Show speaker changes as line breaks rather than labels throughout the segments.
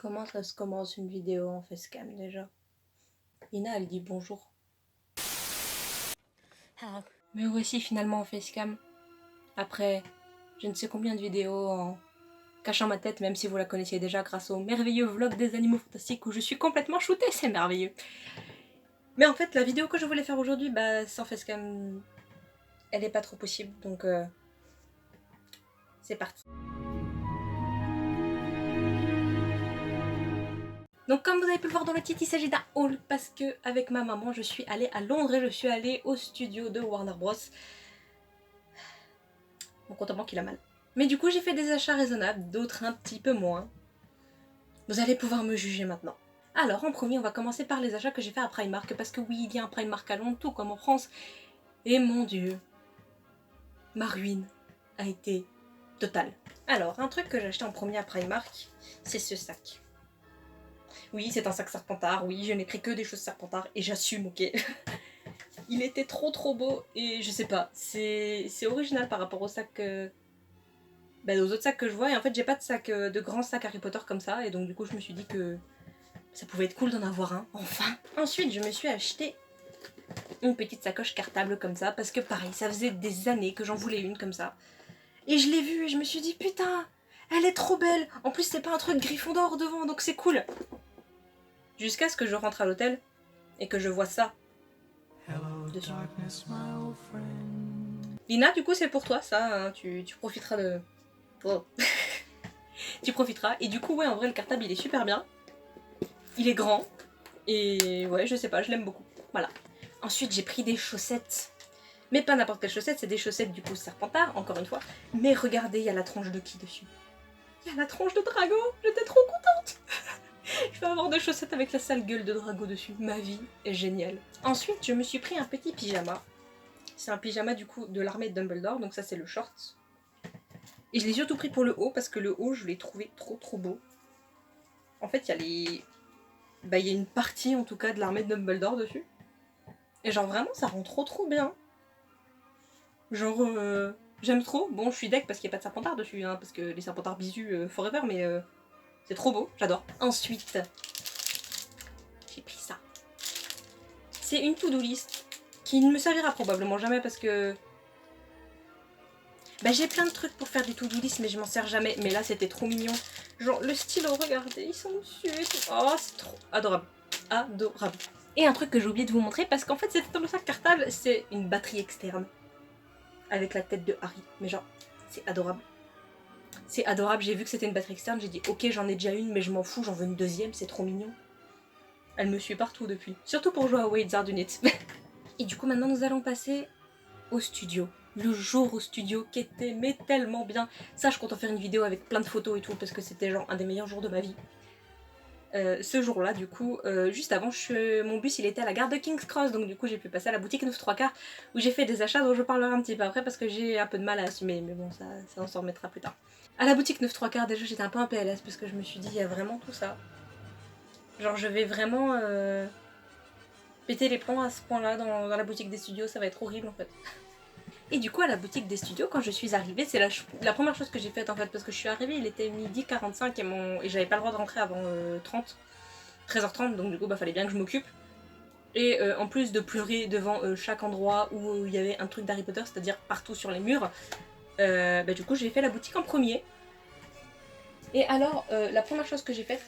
Comment ça se commence une vidéo en facecam déjà? Ina elle dit bonjour. Me voici finalement en facecam. Après je ne sais combien de vidéos en cachant ma tête, même si vous la connaissiez déjà grâce au merveilleux vlog des animaux fantastiques où je suis complètement shootée, c'est merveilleux. Mais en fait la vidéo que je voulais faire aujourd'hui, sans facecam, elle est pas trop possible, donc c'est parti. Donc comme vous avez pu le voir dans le titre, il s'agit d'un haul parce que avec ma maman je suis allée à Londres et je suis allée au studio de Warner Bros. Mon compte en banque il a mal. Mais du coup j'ai fait des achats raisonnables, d'autres un petit peu moins. Vous allez pouvoir me juger maintenant. Alors en premier on va commencer par les achats que j'ai fait à Primark parce que oui il y a un Primark à Londres tout comme en France. Et mon dieu, ma ruine a été totale. Alors un truc que j'ai acheté en premier à Primark, c'est ce sac. Oui, c'est un sac Serpentard, oui, je n'ai pris que des choses Serpentard et j'assume, ok. Il était trop beau et je sais pas, c'est original par rapport au sac, aux autres sacs que je vois. Et en fait, j'ai pas de sac, de grands sacs Harry Potter comme ça, et donc du coup, je me suis dit que ça pouvait être cool d'en avoir un, enfin. Ensuite, je me suis acheté une petite sacoche cartable comme ça parce que pareil, ça faisait des années que j'en voulais une comme ça. Et je l'ai vue et je me suis dit putain, elle est trop belle. En plus, c'est pas un truc Gryffondor devant, donc c'est cool. Jusqu'à ce que je rentre à l'hôtel et que je vois ça dessus. Lina, du coup, c'est pour toi, ça, hein, tu profiteras de... Oh. Tu profiteras. Et du coup, ouais, en vrai, le cartable, il est super bien. Il est grand. Et ouais, je sais pas, je l'aime beaucoup. Voilà. Ensuite, j'ai pris des chaussettes. Mais pas n'importe quelle chaussette, c'est des chaussettes du coup Serpentard, encore une fois. Mais regardez, il y a la tronche de qui dessus? Il y a la tronche de Drago. J'étais trop contente. Je vais avoir des chaussettes avec la sale gueule de Drago dessus. Ma vie est géniale. Ensuite, je me suis pris un petit pyjama. C'est un pyjama du coup de l'armée de Dumbledore, donc ça c'est le short. Et je l'ai surtout pris pour le haut parce que le haut je l'ai trouvé trop beau. En fait il y a les... il y a une partie en tout cas de l'armée de Dumbledore dessus. Et genre vraiment ça rend trop bien. Genre j'aime trop. Bon je suis deck parce qu'il n'y a pas de Serpentard dessus, hein, parce que les Serpentards bisus forever, mais c'est trop beau, j'adore. Ensuite, j'ai pris ça. C'est une to-do list qui ne me servira probablement jamais parce que... j'ai plein de trucs pour faire des to-do list mais je m'en sers jamais. Mais là c'était trop mignon. Genre le stylo, regardez, ils sont dessus et tout. Oh c'est trop adorable. Adorable. Et un truc que j'ai oublié de vous montrer parce qu'en fait c'était dans le sac cartable, c'est une batterie externe. Avec la tête de Harry. Mais genre, c'est adorable. C'est adorable, j'ai vu que c'était une batterie externe, j'ai dit ok j'en ai déjà une mais je m'en fous, j'en veux une deuxième, c'est trop mignon. Elle me suit partout depuis. Surtout pour jouer à Wade's Art Unit. Et du coup maintenant nous allons passer au studio. Le jour au studio qui était mais tellement bien. Ça je compte en faire une vidéo avec plein de photos et tout parce que c'était genre un des meilleurs jours de ma vie. Ce jour-là du coup, juste avant, mon bus il était à la gare de King's Cross, donc du coup j'ai pu passer à la boutique 9-3/4 où j'ai fait des achats dont je parlerai un petit peu après parce que j'ai un peu de mal à assumer, mais bon ça on s'en remettra plus tard. À la boutique 9-3/4 déjà j'étais un peu en PLS parce que je me suis dit il y a vraiment tout ça. Genre je vais vraiment péter les plombs à ce point-là dans la boutique des studios, ça va être horrible en fait. Et du coup à la boutique des studios quand je suis arrivée, c'est la première chose que j'ai faite en fait parce que je suis arrivée, il était 12h45 et j'avais pas le droit de rentrer avant 13h30, donc du coup fallait bien que je m'occupe. Et en plus de pleurer devant chaque endroit où il y avait un truc d'Harry Potter, c'est-à-dire partout sur les murs, du coup j'ai fait la boutique en premier. Et alors la première chose que j'ai faite,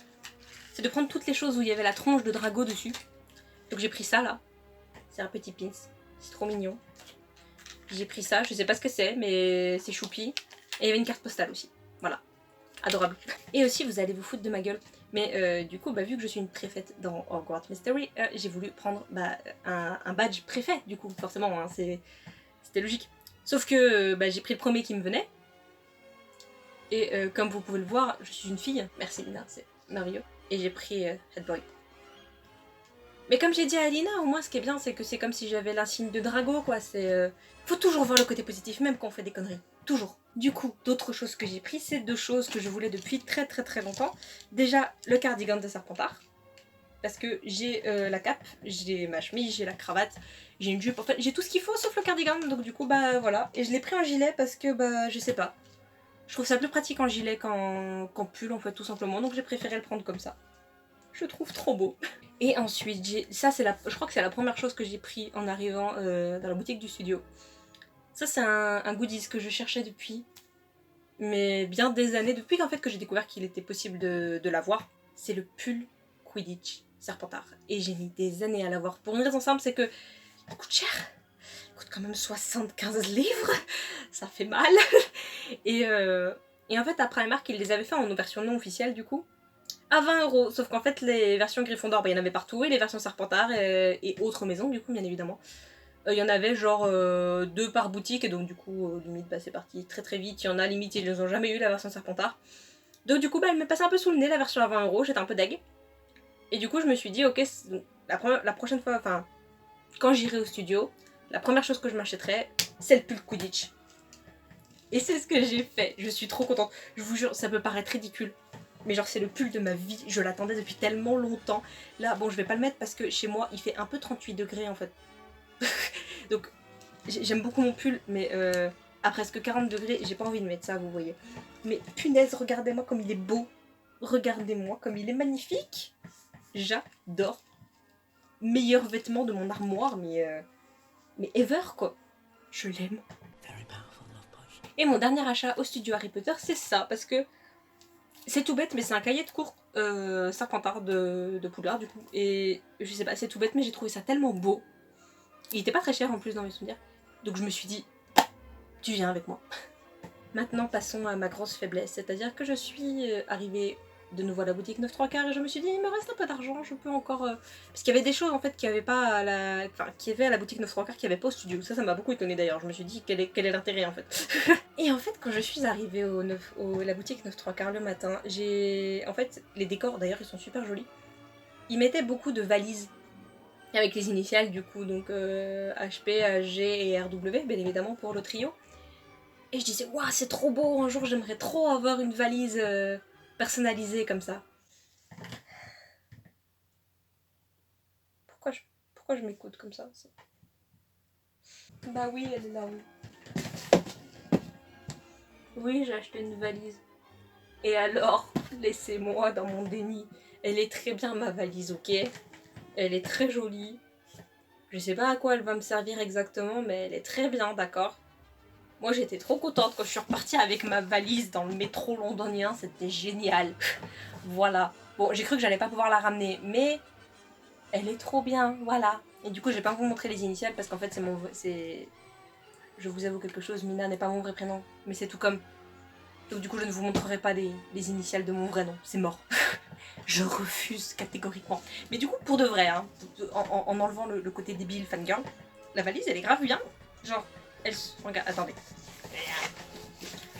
c'est de prendre toutes les choses où il y avait la tronche de Drago dessus. Donc j'ai pris ça là, c'est un petit pins, c'est trop mignon. J'ai pris ça, je sais pas ce que c'est, mais c'est choupi. Et il y avait une carte postale aussi, voilà, adorable. Et aussi vous allez vous foutre de ma gueule, mais du coup vu que je suis une préfète dans Hogwarts Mystery, j'ai voulu prendre un badge préfet du coup, forcément, hein, c'était logique. Sauf que j'ai pris le premier qui me venait. Et comme vous pouvez le voir, je suis une fille, merci Lina, c'est merveilleux. Et j'ai pris Headboy. Mais comme j'ai dit à Alina, au moins ce qui est bien, c'est que c'est comme si j'avais l'insigne de Drago, quoi. C'est faut toujours voir le côté positif, même quand on fait des conneries. Toujours. Du coup, d'autres choses que j'ai pris, c'est deux choses que je voulais depuis très longtemps. Déjà, le cardigan de Serpentard. Parce que j'ai la cape, j'ai ma chemise, j'ai la cravate, j'ai une jupe, en fait j'ai tout ce qu'il faut sauf le cardigan, donc du coup voilà. Et je l'ai pris en gilet parce que je sais pas. Je trouve ça plus pratique en gilet qu'en pull en fait tout simplement, donc j'ai préféré le prendre comme ça. Je le trouve trop beau. Et ensuite, je crois que c'est la première chose que j'ai pris en arrivant dans la boutique du studio. Ça c'est un goodies que je cherchais depuis, mais bien des années, depuis qu'en fait que j'ai découvert qu'il était possible de l'avoir. C'est le pull Quidditch Serpentard. Et j'ai mis des années à l'avoir pour une raison simple, c'est que il coûte cher. Il coûte quand même 75 livres. Ça fait mal. Et en fait, après Primark, ils les avaient fait en version non officielle du coup. À 20€. Sauf qu'en fait, les versions Gryffondor, il y en avait partout. Et les versions Serpentard et autres maisons, du coup, bien évidemment. Il y en avait genre 2 par boutique. Et donc, du coup, limite, c'est parti très très vite. Il y en a, limite, ils les ont jamais eu, la version Serpentard. Donc, du coup, elle m'est passée un peu sous le nez, la version à 20€. J'étais un peu deg. Et du coup, je me suis dit, ok, la prochaine fois, enfin, quand j'irai au studio, la première chose que je m'achèterai, c'est le pull Quidditch. Et c'est ce que j'ai fait. Je suis trop contente. Je vous jure, ça peut paraître ridicule. Mais genre, c'est le pull de ma vie. Je l'attendais depuis tellement longtemps. Là, bon, je vais pas le mettre parce que chez moi, il fait un peu 38 degrés en fait. Donc, j'aime beaucoup mon pull, mais à presque 40 degrés, j'ai pas envie de mettre ça, vous voyez. Mais punaise, regardez-moi comme il est beau. Regardez-moi comme il est magnifique. J'adore. Meilleur vêtement de mon armoire, mais ever quoi. Je l'aime. Et mon dernier achat au studio Harry Potter, c'est ça, parce que c'est tout bête, mais c'est un cahier de cours Serpentard de Poudlard du coup. Et je sais pas, c'est tout bête, mais j'ai trouvé ça tellement beau. Il était pas très cher en plus dans mes souvenirs. Donc je me suis dit, tu viens avec moi. Maintenant passons à ma grosse faiblesse, c'est-à-dire que je suis arrivée de nouveau à la boutique 9 3 quarts et je me suis dit il me reste un peu d'argent, je peux encore... Parce qu'il y avait des choses en fait qu'il n'y avait pas à la... Enfin, qu'il y avait à la boutique 9 3 quarts qu'il n'y avait pas au studio. Ça m'a beaucoup étonnée d'ailleurs, je me suis dit quel est l'intérêt en fait. Et en fait quand je suis arrivée la boutique 9 3 quarts le matin, en fait les décors d'ailleurs ils sont super jolis. Ils mettaient beaucoup de valises avec les initiales du coup, donc HP, HG et RW bien évidemment pour le trio. Et je disais, waouh, c'est trop beau, un jour j'aimerais trop avoir une valise personnalisée comme ça. Pourquoi je m'écoute comme ça? Bah oui, elle est là, oui. Oui, j'ai acheté une valise. Et alors, laissez-moi dans mon déni. Elle est très bien ma valise, ok? Elle est très jolie. Je sais pas à quoi elle va me servir exactement, mais elle est très bien, d'accord? Moi j'étais trop contente quand je suis repartie avec ma valise dans le métro londonien, c'était génial. Voilà. Bon, j'ai cru que j'allais pas pouvoir la ramener, mais elle est trop bien, voilà. Et du coup, je vais pas vous montrer les initiales parce qu'en fait, je vous avoue quelque chose, Mina n'est pas mon vrai prénom, mais c'est tout comme. Donc du coup, je ne vous montrerai pas les initiales de mon vrai nom, c'est mort. Je refuse catégoriquement. Mais du coup, pour de vrai, hein, en enlevant le côté débile fangirl, la valise, elle est grave bien. Genre, regarde, attendez.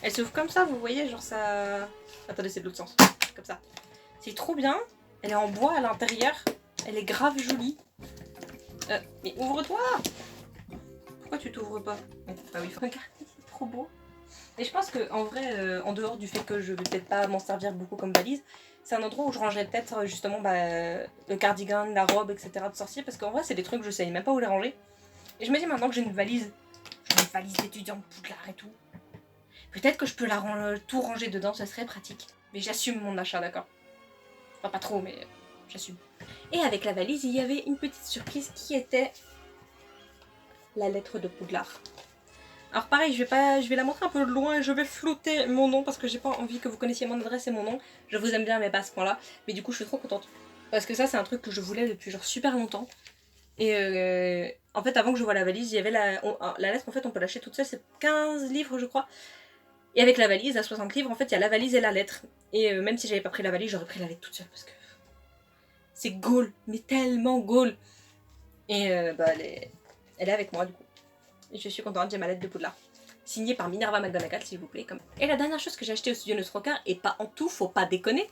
Elle s'ouvre comme ça, vous voyez, genre ça... Attendez, c'est de l'autre sens. Comme ça. C'est trop bien. Elle est en bois à l'intérieur. Elle est grave jolie. Mais ouvre-toi! Pourquoi tu t'ouvres pas? Bah oui, regarde, c'est trop beau. Et je pense que en vrai, en dehors du fait que je vais peut-être pas m'en servir beaucoup comme valise, c'est un endroit où je rangerais peut-être justement le cardigan, la robe, etc. de sorcier, parce qu'en vrai c'est des trucs que je sais même pas où les ranger. Et je me dis maintenant que j'ai une valise d'étudiant de Poudlard et tout, peut-être que je peux tout ranger dedans, ça serait pratique. Mais j'assume mon achat, d'accord? Enfin pas trop, mais j'assume. Et avec la valise, il y avait une petite surprise qui était la lettre de Poudlard. Alors pareil, je vais la montrer un peu de loin et je vais flotter mon nom parce que j'ai pas envie que vous connaissiez mon adresse et mon nom. Je vous aime bien mais pas à ce point là. Mais du coup je suis trop contente. Parce que ça c'est un truc que je voulais depuis genre super longtemps. Et en fait avant que je voie la valise, il y avait la lettre en fait on peut l'acheter toute seule, c'est 15 livres je crois. Et avec la valise à 60 livres en fait il y a la valise et la lettre. Et même si j'avais pas pris la valise j'aurais pris la lettre toute seule parce que c'est goal, mais tellement goal. Et elle est avec moi du coup. Et je suis contente, j'ai ma lettre de Poudlard. Signée par Minerva McGonagall, s'il vous plaît. Comme... Et la dernière chose que j'ai acheté au studio Neutrocar, et pas en tout, faut pas déconner,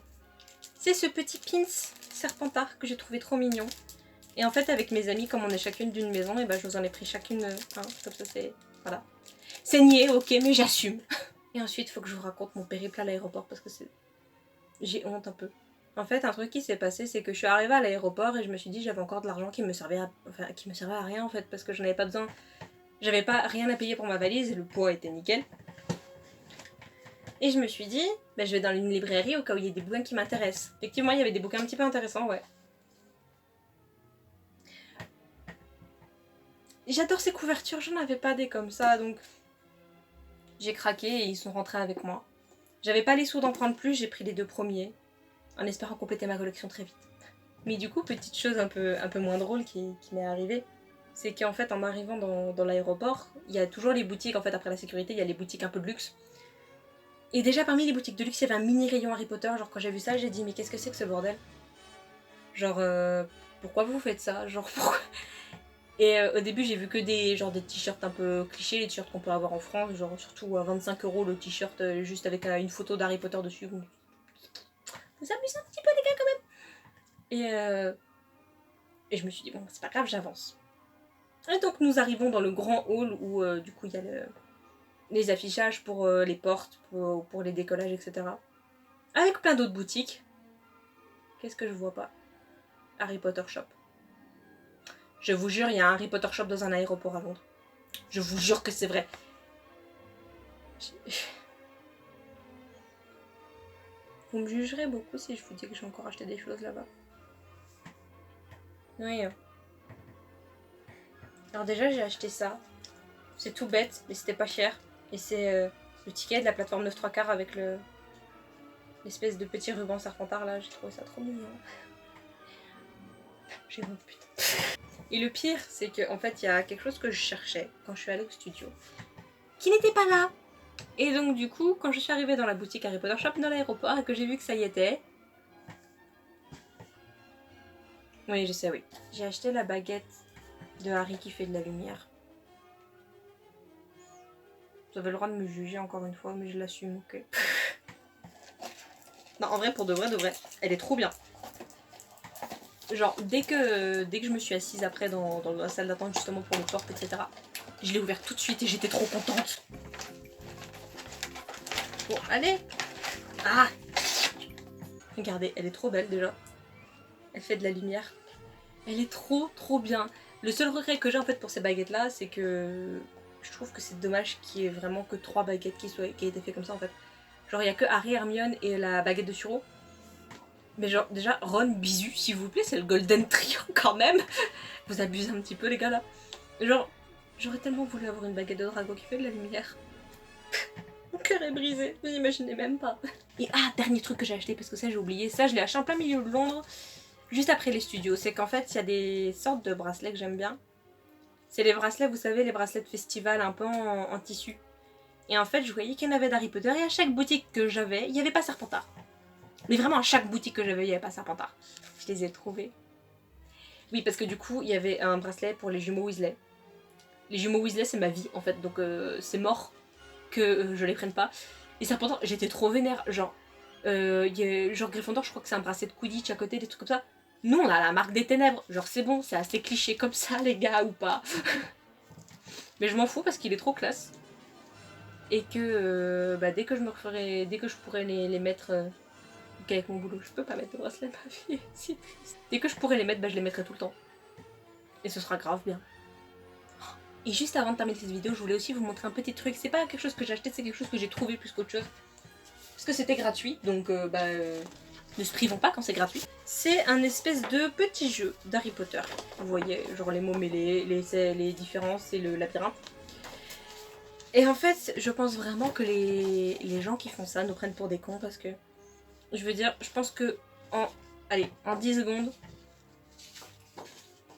c'est ce petit pins Serpentard que j'ai trouvé trop mignon. Et en fait, avec mes amis, comme on est chacune d'une maison, et ben je vous en ai pris chacune un. Comme ça, c'est. Voilà. C'est niais, ok, mais j'assume. Et ensuite, il faut que je vous raconte mon périple à l'aéroport parce que c'est. J'ai honte un peu. En fait, un truc qui s'est passé, c'est que je suis arrivée à l'aéroport et je me suis dit j'avais encore de l'argent qui me servait à rien en fait, parce que je n'avais pas besoin. J'avais pas rien à payer pour ma valise et le poids était nickel. Et je me suis dit, bah, je vais dans une librairie au cas où il y a des bouquins qui m'intéressent. Effectivement, il y avait des bouquins un petit peu intéressants, ouais. J'adore ces couvertures, j'en avais pas des comme ça, donc j'ai craqué et ils sont rentrés avec moi. J'avais pas les sous d'en prendre plus, j'ai pris les 2 premiers, en espérant compléter ma collection très vite. Mais du coup, petite chose un peu moins drôle qui m'est arrivée, c'est qu'en fait, en arrivant dans l'aéroport, il y a toujours les boutiques, en fait, après la sécurité, il y a les boutiques un peu de luxe. Et déjà, parmi les boutiques de luxe, il y avait un mini rayon Harry Potter. Genre, quand j'ai vu ça, j'ai dit, mais qu'est-ce que c'est que ce bordel? Genre, pourquoi vous faites ça? Genre, pourquoi? Et au début, j'ai vu que des t-shirts un peu clichés, les t-shirts qu'on peut avoir en France, genre surtout à 25 € le t-shirt juste avec une photo d'Harry Potter dessus. Vous abusez un petit peu, les gars, quand même! Et je me suis dit, bon, c'est pas grave, j'avance. Et donc, nous arrivons dans le grand hall où, du coup, il y a les affichages pour les portes, pour les décollages, etc. Avec plein d'autres boutiques. Qu'est-ce que je vois pas? Harry Potter Shop. Je vous jure, il y a un Harry Potter Shop dans un aéroport à Londres. Je vous jure que c'est vrai. Vous me jugerez beaucoup si je vous dis que j'ai encore acheté des choses là-bas. Oui. Alors déjà, j'ai acheté ça. C'est tout bête, mais c'était pas cher. Et c'est le ticket de la plateforme 9 3/4 avec l'espèce de petit ruban serpentard là. J'ai trouvé ça trop mignon. J'ai honte, putain. Et le pire, c'est qu'en fait, il y a quelque chose que je cherchais quand je suis allée au studio, qui n'était pas là. Et donc du coup, quand je suis arrivée dans la boutique Harry Potter Shop dans l'aéroport et que j'ai vu que ça y était... Oui, je sais, oui. J'ai acheté la baguette de Harry qui fait de la lumière. Vous avez le droit de me juger encore une fois, mais je l'assume, ok. Non, en vrai, pour de vrai, elle est trop bien. Genre, dès que je me suis assise après dans la salle d'attente justement pour les portes, etc., je l'ai ouverte tout de suite et j'étais trop contente. Bon, allez. Ah! Regardez, elle est trop belle déjà. Elle fait de la lumière. Elle est trop bien. Le seul regret que j'ai en fait pour ces baguettes là, c'est que je trouve que c'est dommage qu'il y ait vraiment que 3 baguettes qui aient été faites comme ça en fait. Genre il y a que Harry, Hermione et la baguette de Suro. Mais genre déjà Ron, bisous s'il vous plaît, c'est le Golden Trio quand même. Vous abusez un petit peu les gars là. Genre j'aurais tellement voulu avoir une baguette de dragon qui fait de la lumière. Mon cœur est brisé, vous n'imaginez même pas. Et dernier truc que j'ai acheté parce que ça j'ai oublié, ça je l'ai acheté en plein milieu de Londres. Juste après les studios, c'est qu'en fait il y a des sortes de bracelets que j'aime bien. C'est les bracelets, vous savez, les bracelets de festival un peu en tissu. Et en fait je voyais qu'il y en avait d'Harry Potter et à chaque boutique que j'avais, il n'y avait pas Serpentard. Mais vraiment à chaque boutique que j'avais, il n'y avait pas Serpentard. Je les ai trouvés. Oui, parce que du coup il y avait un bracelet pour les jumeaux Weasley. Les jumeaux Weasley c'est ma vie en fait, donc c'est mort que je les prenne pas. Et Serpentard, j'étais trop vénère, genre Gryffondor, je crois que c'est un bracelet de Quidditch à côté, des trucs comme ça. Nous, on a la marque des ténèbres. Genre, c'est bon, c'est assez cliché comme ça, les gars, ou pas. Mais je m'en fous parce qu'il est trop classe. Et que dès que je pourrais les mettre... avec mon boulot, je peux pas mettre de bracelet, ma fille. C'est triste. Dès que je pourrais les mettre, je les mettrai tout le temps. Et ce sera grave bien. Et juste avant de terminer cette vidéo, je voulais aussi vous montrer un petit truc. C'est pas quelque chose que j'ai acheté, c'est quelque chose que j'ai trouvé plus qu'autre chose. Parce que c'était gratuit, donc ne se privons pas quand c'est gratuit. C'est un espèce de petit jeu d'Harry Potter. Vous voyez, genre les mots mêlés, les différences et le labyrinthe. Et en fait, je pense vraiment que les gens qui font ça nous prennent pour des cons parce que... Je veux dire, je pense que en 10 secondes,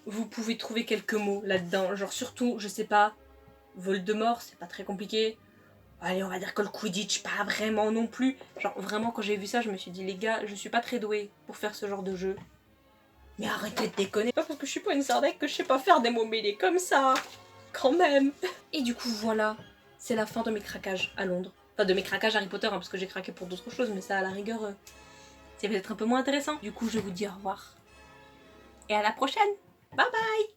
vous pouvez trouver quelques mots là-dedans. Genre surtout, je sais pas, Voldemort, c'est pas très compliqué. Allez, on va dire que le Quidditch, pas vraiment non plus. Genre vraiment, quand j'ai vu ça, je me suis dit, les gars, je suis pas très douée pour faire ce genre de jeu. Mais arrêtez de déconner. Pas parce que je suis pas une sardec que je sais pas faire des mots mêlés comme ça. Quand même. Et du coup, voilà. C'est la fin de mes craquages à Londres. Enfin, de mes craquages Harry Potter, hein, parce que j'ai craqué pour d'autres choses, mais ça, à la rigueur, c'est peut-être un peu moins intéressant. Du coup, je vous dis au revoir. Et à la prochaine. Bye bye.